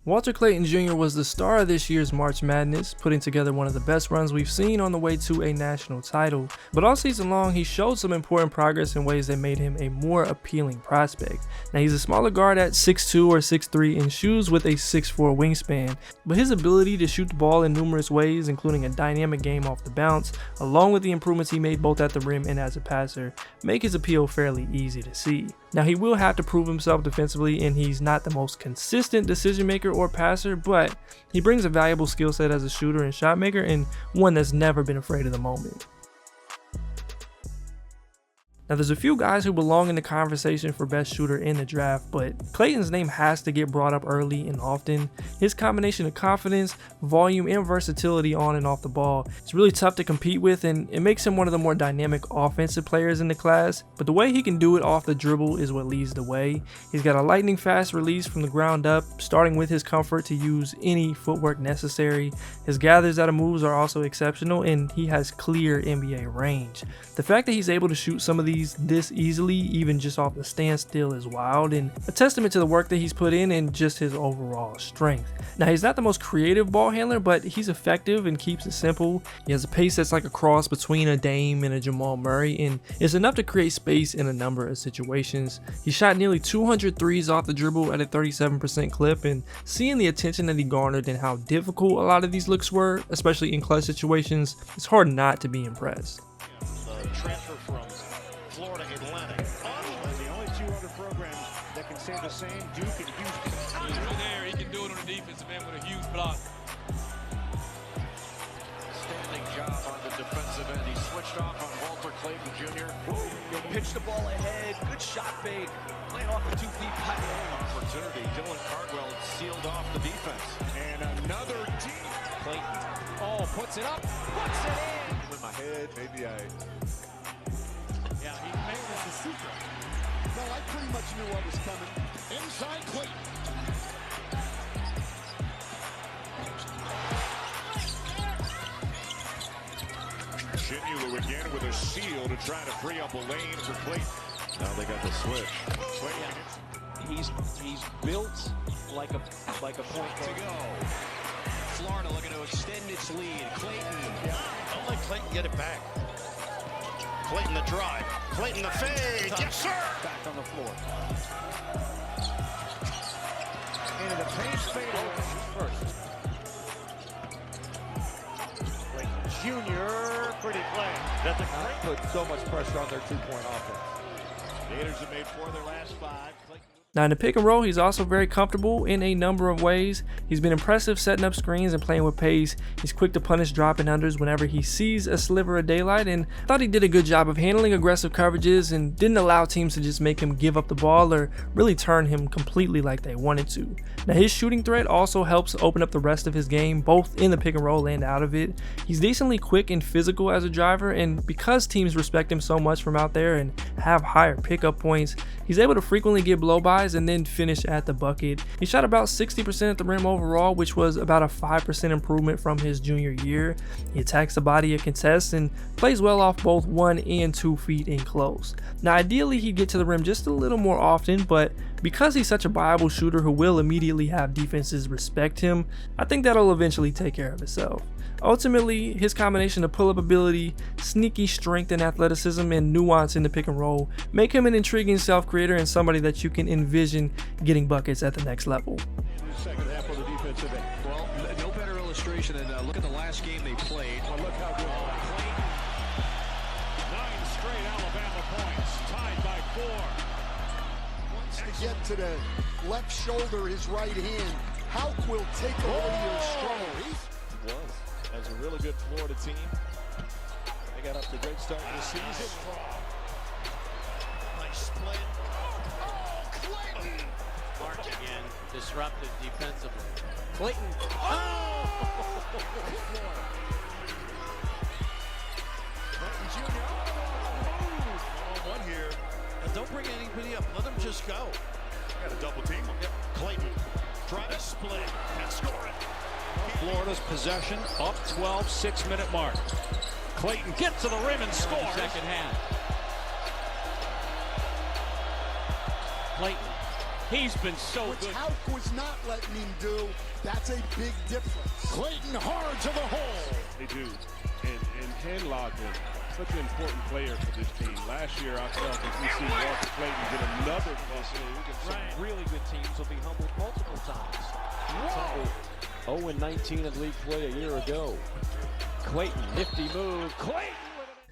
Walter Clayton Jr. was the star of this year's March Madness, putting together one of the best runs we've seen on the way to a national title. But all season long, he showed some important progress in ways that made him a more appealing prospect. Now, he's a smaller guard at 6'2 or 6'3 in shoes with a 6'4 wingspan, but his ability to shoot the ball in numerous ways, including a dynamic game off the bounce, along with the improvements he made both at the rim and as a passer, make his appeal fairly easy to see. Now, he will have to prove himself defensively, and he's not the most consistent decision maker or passer, but he brings a valuable skill set as a shooter and shot maker, and one that's never been afraid of the moment. Now, there's a few guys who belong in the conversation for best shooter in the draft, but Clayton's name has to get brought up early and often. His combination of confidence, volume, and versatility on and off the ball is really tough to compete with, and it makes him one of the more dynamic offensive players in the class. But the way he can do it off the dribble is what leads the way. He's got a lightning fast release from the ground up, starting with his comfort to use any footwork necessary. His gathers out of moves are also exceptional, and he has clear NBA range. The fact that he's able to shoot some of these this easily, even just off the standstill, is wild and a testament to the work that he's put in and just his overall strength. Now, he's not the most creative ball handler, but he's effective and keeps it simple. He has a pace that's like a cross between a Dame and a Jamal Murray, and it's enough to create space in a number of situations. He shot nearly 200 threes off the dribble at a 37% clip, and seeing the attention that he garnered and how difficult a lot of these looks were, especially in clutch situations, it's hard not to be impressed. Transfer from Florida Atlantic. The only two other programs that can say the same, Duke and Houston. He's right there. He can do it on the defensive end with a huge block. Standing job on the defensive end. He switched off on Walter Clayton Jr. He'll pitch the ball ahead. Good shot fake. Playing off the 2 feet pipe. Opportunity. Dylan Cardwell sealed off the defense. And another deep. Clayton. Oh, puts it up. Puts it in. In my head, maybe Yeah, he made this a secret. No, I pretty much knew what was coming. Inside Clayton. Chinulu again with a steal to try to free up a lane for Clayton. Now they got the switch. He's built like a point guard. To go. Florida looking to extend its lead. Clayton. Don't let Clayton get it back. Clayton the drive. Clayton the fade. Yes, sir. Back on the floor. Into the paint fade first. Clayton Jr. Pretty play. That's a great. Put so much pressure on their 2-point offense. Gators have made 4 of their last 5. Clayton. Now, in the pick and roll, he's also very comfortable in a number of ways. He's been impressive setting up screens and playing with pace. He's quick to punish drop and unders whenever he sees a sliver of daylight, and I thought he did a good job of handling aggressive coverages and didn't allow teams to just make him give up the ball or really turn him completely like they wanted to. Now, his shooting threat also helps open up the rest of his game, both in the pick and roll and out of it. He's decently quick and physical as a driver, and because teams respect him so much from out there and have higher pickup points, he's able to frequently get blow-bys and then finish at the bucket. He shot about 60% at the rim overall, which was about a 5% improvement from his junior year. He attacks the body at contests and plays well off both 1 and 2 feet in close. Now, ideally, he'd get to the rim just a little more often, but because he's such a viable shooter who will immediately have defenses respect him, I think that'll eventually take care of itself. Ultimately, his combination of pull-up ability, sneaky strength and athleticism, and nuance in the pick and roll make him an intriguing self-creator and somebody that you can envision getting buckets at the next level. Second half of the defensive end. Well, no better illustration than look at the last game they played. Well, look how good. 9 straight Alabama points, tied by 4. Wants to get to the left shoulder, his right hand. Hauk will take away your stroke. He was. As a really good Florida team. They got up to a great start this season. Nice split. Oh, Clayton! Mark again, disruptive defensively. Clayton. Oh! Clayton Jr. One here. And don't bring anybody up. Let them just go. Got a double team. Yep. Clayton trying to split and score it. Florida's possession up 12, 6-minute mark. Clayton gets to the rim and scores. Second half. Clayton He's been so which good. Hauk was not letting him do. That's a big difference. Clayton hard to the hole. They do. And Henlogden, such an important player for this team. Last year, I felt that we see Walter Clayton get another Some really good teams will be humbled multiple times. 0-19 in league play a year ago. Clayton, nifty move. Clayton!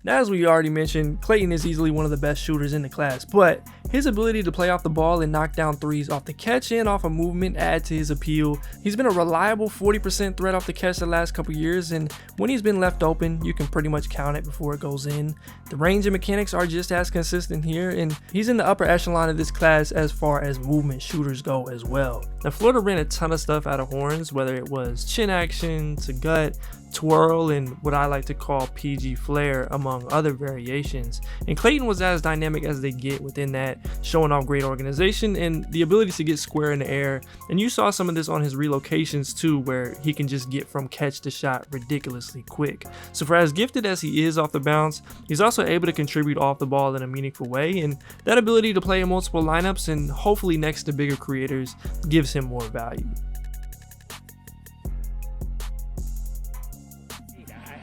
Now, as we already mentioned, Clayton is easily one of the best shooters in the class, but his ability to play off the ball and knock down threes off the catch and off a movement add to his appeal. He's been a reliable 40% threat off the catch the last couple years, and when he's been left open, you can pretty much count it before it goes in. The range and mechanics are just as consistent here, and he's in the upper echelon of this class as far as movement shooters go as well. Now, Florida ran a ton of stuff out of Horns, whether it was chin action to gut, twirl, and what I like to call PG flare, among other variations. And Clayton was as dynamic as they get within that, showing off great organization and the ability to get square in the air. And you saw some of this on his relocations too, where he can just get from catch to shot ridiculously quick. So for as gifted as he is off the bounce, he's also able to contribute off the ball in a meaningful way, and that ability to play in multiple lineups and hopefully next to bigger creators gives him more value.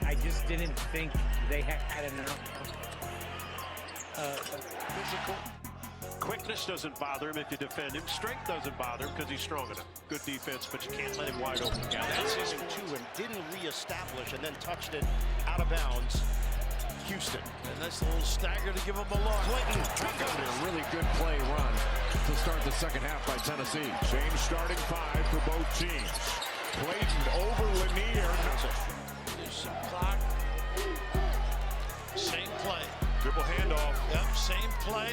I just didn't think they had enough Physical. Quickness doesn't bother him if you defend him. Strength doesn't bother him because he's strong enough. Good defense, but you can't let him wide open. Yeah, that's season 2 and didn't reestablish and then touched it out of bounds. Houston. A nice little stagger to give him a look. Clayton. A really good play run to start the second half by Tennessee. Same starting five for both teams. Clayton over Lanier. There's some clock. Same play. Dribble handoff. Yep, same play.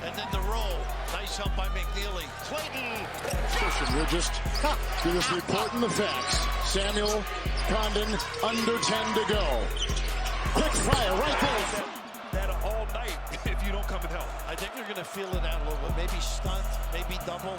And then the roll. Nice help by McNeely. Clayton. We're just reporting the facts. Samuel Condon, under 10 to go. Quick fire right there. That all night if you don't come and help. I think they're going to feel it out a little bit. Maybe stunt, maybe double.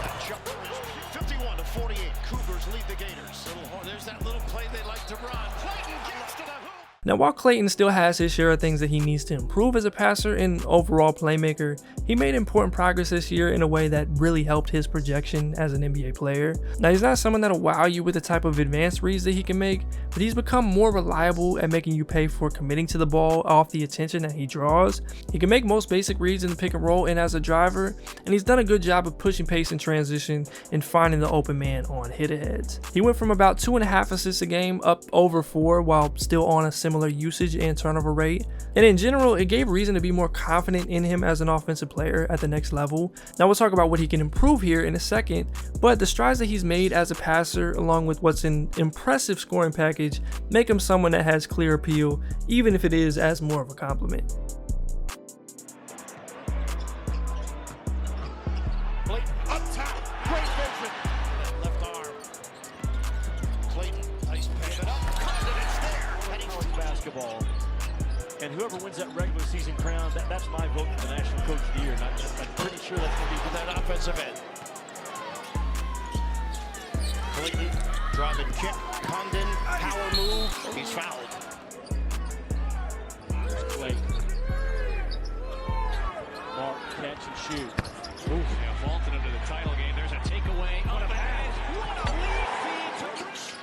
That jumper is 51-48. Cougars lead the Gators. There's that little play they like to run. Clayton gets to the hoop. Now, while Clayton still has his share of things that he needs to improve as a passer and overall playmaker, he made important progress this year in a way that really helped his projection as an NBA player. Now, he's not someone that'll wow you with the type of advanced reads that he can make, but he's become more reliable at making you pay for committing to the ball off the attention that he draws. He can make most basic reads in the pick and roll and as a driver, and he's done a good job of pushing pace in transition and finding the open man on hit-aheads. He went from about 2.5 assists a game up over 4 while still on a similar usage and turnover rate, and in general it gave reason to be more confident in him as an offensive player at the next level. Now we'll talk about what he can improve here in a second, but the strides that he's made as a passer along with what's an impressive scoring package make him someone that has clear appeal, even if it is as more of a compliment. Up top. Great vision. Left arm. Clayton, nice pass. Condon, it's there. And he basketball. And whoever wins that regular season crown, that's my vote for the National Coach of the Year. And I'm pretty sure that's going to be With that offensive end. Clayton, driving kick. Condon, power move. He's fouled. Clayton. Mark, catch and shoot. Yeah, vaulted into the title game. There's a takeaway. What a pass. What a lead feed.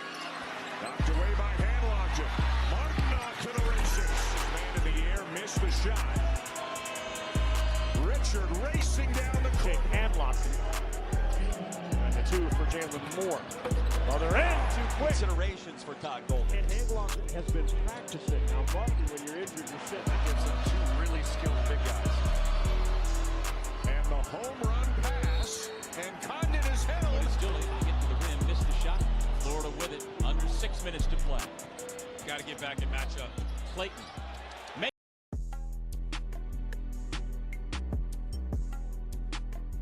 Knocked away by Henlogden. Martin to the races. Man in the air, missed the shot. Richard racing down the Kick court. and Locke. And the 2 for Jalen Moore. Other end, too quick. Considerations for Todd Golden. And Haglock has been practicing. Now, Bucky, when you're injured, you're sitting against some 2 really skilled big guys. And the home run pass. And Condon is held. But still able to get to the rim, missed the shot. Florida with it, under 6 minutes to play. Got to get back and match up. Clayton.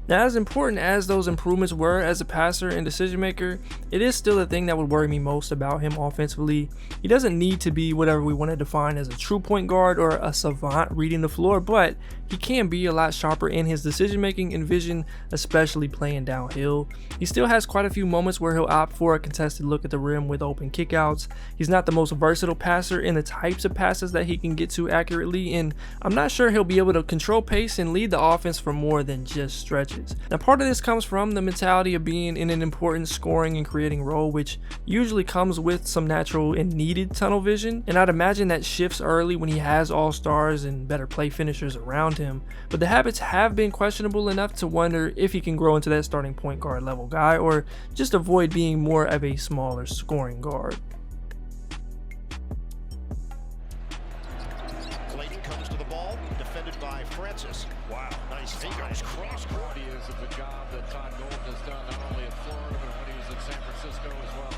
Now, as important as those improvements were as a passer and decision maker, it is still the thing that would worry me most about him offensively. He doesn't need to be whatever we want to define as a true point guard or a savant reading the floor, but he can be a lot sharper in his decision making and vision, especially playing downhill. He still has quite a few moments where he'll opt for a contested look at the rim with open kickouts. He's not the most versatile passer in the types of passes that he can get to accurately, and I'm not sure he'll be able to control pace and lead the offense for more than just stretches. Now, part of this comes from the mentality of being in an important scoring and creating role, which usually comes with some natural and needed tunnel vision, and I'd imagine that shifts early when he has all-stars and better play finishers around him, but the habits have been questionable enough to wonder if he can grow into that starting point guard level guy or just avoid being more of a smaller scoring guard. Clayton comes to the ball, defended by Francis. Wow, nice fingers, cross court. Is of the job that Todd Golden has done not only at Florida but when he was in San Francisco as well.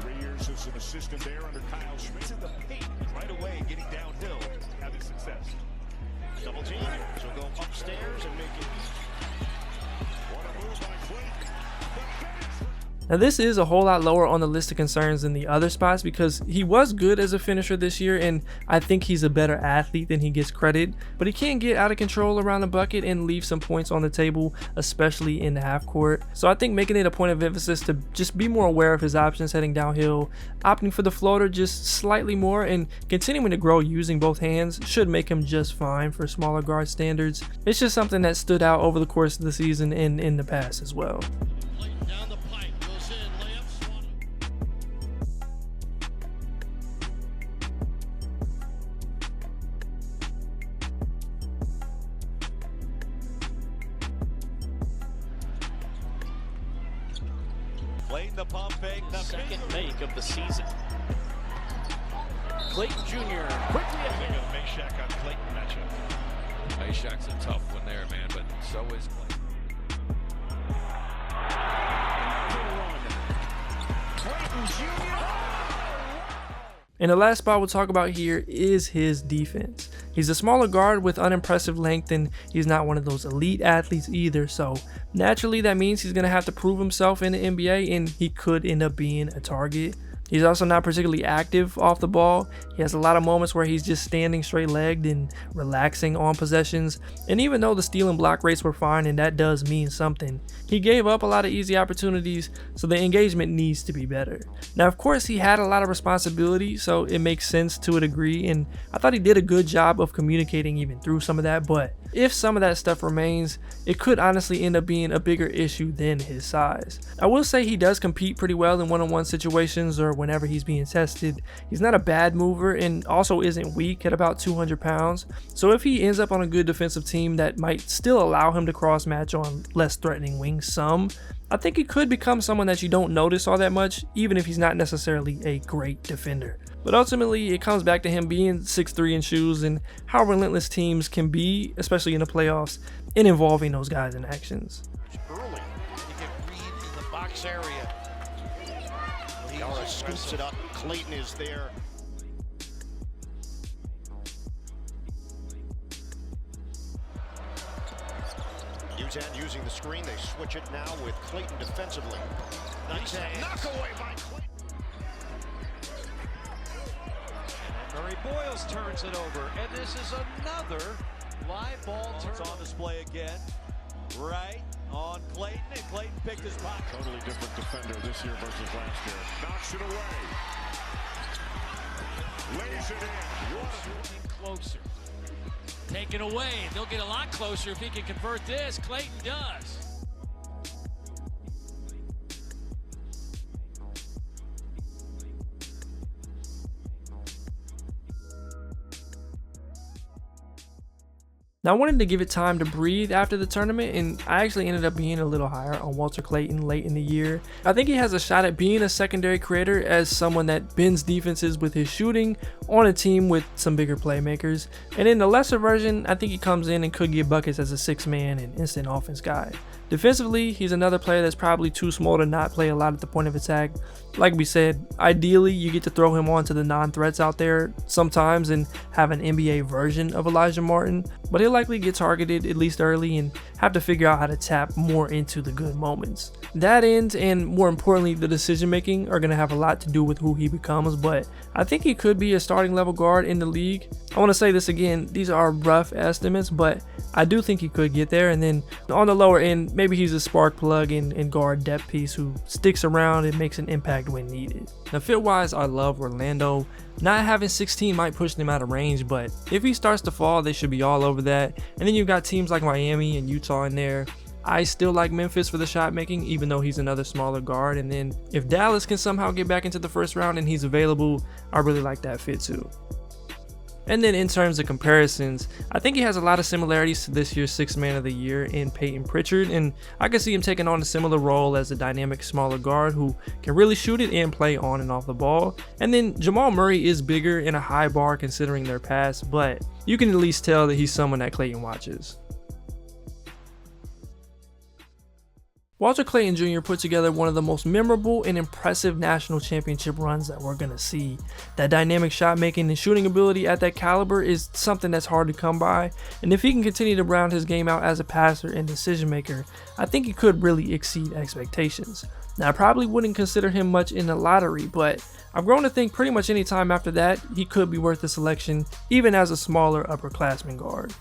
3 years as an assistant there under Kyle Schmidt. In the paint right away, getting downhill, having success. Double team, so go upstairs and make it. What a move by Clayton. Now, this is a whole lot lower on the list of concerns than the other spots because he was good as a finisher this year, and I think he's a better athlete than he gets credit, but he can get out of control around the bucket and leave some points on the table, especially in the half court. So I think making it a point of emphasis to just be more aware of his options heading downhill, opting for the floater just slightly more, and continuing to grow using both hands should make him just fine for smaller guard standards. It's just something that stood out over the course of the season and in the past as well. Down the pipe, goes in, layup, Swan. Clayton the pump fake, the Second make of the season. Clayton Jr. quickly They're ahead. going to make Shaq on Clayton matchup. Shaq's a tough one there, man, but so is Clayton. Clayton Jr. And the last spot we'll talk about here is his defense. He's a smaller guard with unimpressive length, and he's not one of those elite athletes either, so naturally that means he's going to have to prove himself in the NBA, and he could end up being a target. He's also not particularly active off the ball. He has a lot of moments where he's just standing straight-legged and relaxing on possessions. And even though the steal and block rates were fine, and that does mean something, he gave up a lot of easy opportunities, so the engagement needs to be better. Now, of course, he had a lot of responsibility, so it makes sense to a degree, and I thought he did a good job of communicating even through some of that, but if some of that stuff remains, it could honestly end up being a bigger issue than his size. I will say he does compete pretty well in one-on-one situations or whenever he's being tested. He's not a bad mover and also isn't weak at about 200 pounds. So if he ends up on a good defensive team that might still allow him to cross match on less threatening wings some, I think he could become someone that you don't notice all that much, even if he's not necessarily a great defender. But ultimately, it comes back to him being 6'3" in shoes and how relentless teams can be, especially in the playoffs, in involving those guys in actions. Early, he can read in the box area. Yara scoops it up. Clayton is there. Uzan using the screen. They switch it now with Clayton defensively. Nice knock away by Clayton. Murray Boyles turns it over, and this is another live ball turn. It's on display again. Right on Clayton, and Clayton picked his pocket. Totally different defender this year versus last year. Knocks it away. Lays it in. Closer. Taken away. They'll get a lot closer if he can convert this. Clayton does. Now, I wanted to give it time to breathe after the tournament, and I actually ended up being a little higher on Walter Clayton late in the year. I think he has a shot at being a secondary creator as someone that bends defenses with his shooting on a team with some bigger playmakers. And in the lesser version, I think he comes in and could get buckets as a six-man and instant offense guy. Defensively, he's another player that's probably too small to not play a lot at the point of attack. Like we said, ideally you get to throw him onto the non-threats out there sometimes and have an NBA version of Elijah Martin, but he'll likely get targeted at least early and have to figure out how to tap more into the good moments. That end, and more importantly the decision making, are going to have a lot to do with who he becomes, but I think he could be a starting level guard in the league. I want to say this again, these are rough estimates, but I do think he could get there. And then on the lower end, maybe he's a spark plug and guard depth piece who sticks around and makes an impact when needed. Now fit wise, I love Orlando. Not having 16 might push them out of range, but if he starts to fall, they should be all over that. And then you've got teams like Miami and Utah in there. I still like Memphis for the shot making, even though he's another smaller guard. And then if Dallas can somehow get back into the first round and he's available, I really like that fit too. And then in terms of comparisons, I think he has a lot of similarities to this year's Sixth Man of the Year in Peyton Pritchard, and I can see him taking on a similar role as a dynamic smaller guard who can really shoot it and play on and off the ball. And then Jamal Murray is bigger and a high bar considering their past, but you can at least tell that he's someone that Clayton watches. Walter Clayton Jr. put together one of the most memorable and impressive national championship runs that we're going to see. That dynamic shot making and shooting ability at that caliber is something that's hard to come by, and if he can continue to round his game out as a passer and decision maker, I think he could really exceed expectations. Now I probably wouldn't consider him much in the lottery, but I've grown to think pretty much any time after that he could be worth a selection, even as a smaller upperclassman guard.